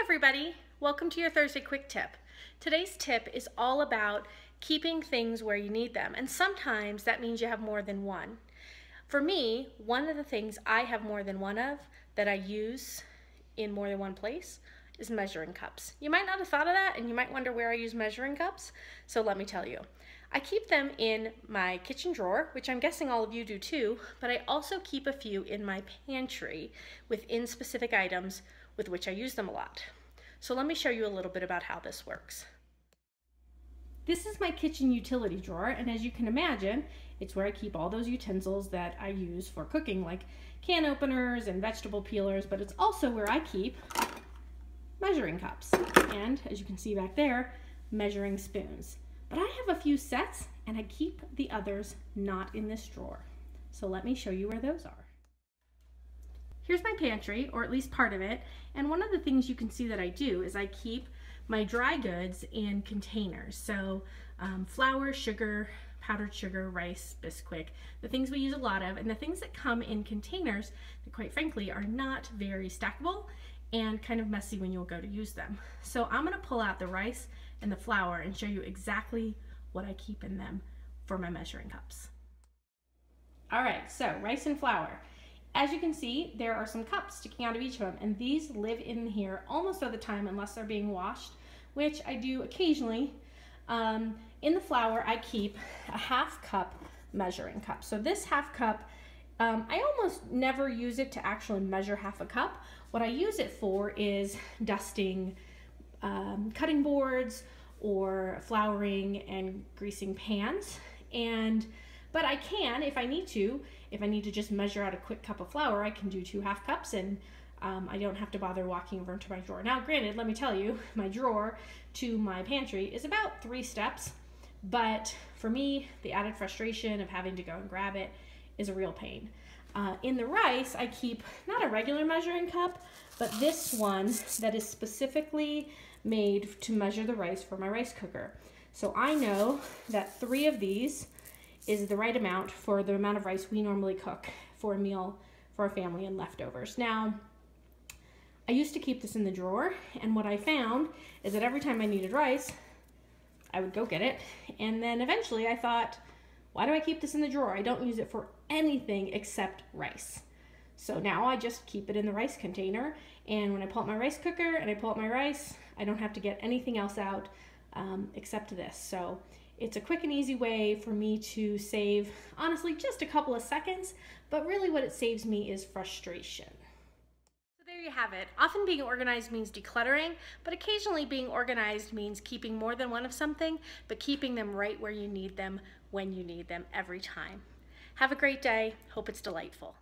everybody, welcome to your Thursday Quick Tip. Today's tip is all about keeping things where you need them, and sometimes that means you have more than one. For me, one of the things I have more than one of that I use in more than one place is measuring cups. You might not have thought of that, and you might wonder where I use measuring cups, so let me tell you. I keep them in my kitchen drawer, which I'm guessing all of you do too, but I also keep a few in my pantry within specific items with which I use them a lot. So let me show you a little bit about how this works. This is my kitchen utility drawer, and as you can imagine, it's where I keep all those utensils that I use for cooking, like can openers and vegetable peelers, but it's also where I keep measuring cups, and as you can see back there, measuring spoons. But I have a few sets, and I keep the others not in this drawer. So let me show you where those are. Here's my pantry, or at least part of it, and one of the things you can see that I do is I keep my dry goods in containers. So flour, sugar, powdered sugar, rice, Bisquick, the things we use a lot of, and the things that come in containers that quite frankly are not very stackable and kind of messy when you'll go to use them. So I'm gonna pull out the rice and the flour and show you exactly what I keep in them for my measuring cups. All right, so rice and flour. As you can see, there are some cups sticking out of each of them, and these live in here almost all the time unless they're being washed, which I do occasionally. In the flour, I keep a half cup measuring cup. So this half cup, I almost never use it to actually measure half a cup. What I use it for is dusting cutting boards or flouring and greasing pans. But I can, if I need to just measure out a quick cup of flour, I can do 2 half cups, and I don't have to bother walking over to my drawer. Now, granted, let me tell you, my drawer to my pantry is about 3 steps, but for me, the added frustration of having to go and grab it is a real pain. In the rice, I keep not a regular measuring cup, but this one that is specifically made to measure the rice for my rice cooker. So I know that 3 of these is the right amount for the amount of rice we normally cook for a meal for our family and leftovers. Now, I used to keep this in the drawer, and what I found is that every time I needed rice, I would go get it, and then eventually I thought, why do I keep this in the drawer? I don't use it for anything except rice. So now I just keep it in the rice container, and when I pull out my rice cooker and I pull out my rice, I don't have to get anything else out except this. So it's a quick and easy way for me to save, honestly, just a couple of seconds, but really what it saves me is frustration. So there you have it. Often being organized means decluttering, but occasionally being organized means keeping more than one of something, but keeping them right where you need them, when you need them, every time. Have a great day. Hope it's delightful.